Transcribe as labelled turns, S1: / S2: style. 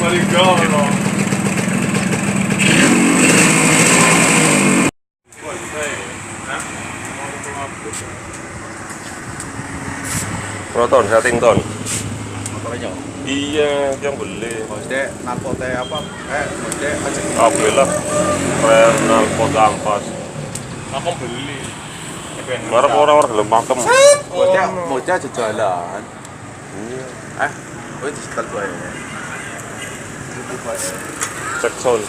S1: balik galau.
S2: Proton, setting ton.
S3: Motornya.
S2: Iya, yang beli.
S3: Maksudnya narkotika apa? Maksudnya aja.
S2: Alhamdulillah. Renal pot ampas.
S1: Aku beli.
S2: Barang orang-orang gelem pakem.
S3: Maksudnya aja jalan.
S2: Iya.
S3: Itu setel gue ya.
S2: Cek sound.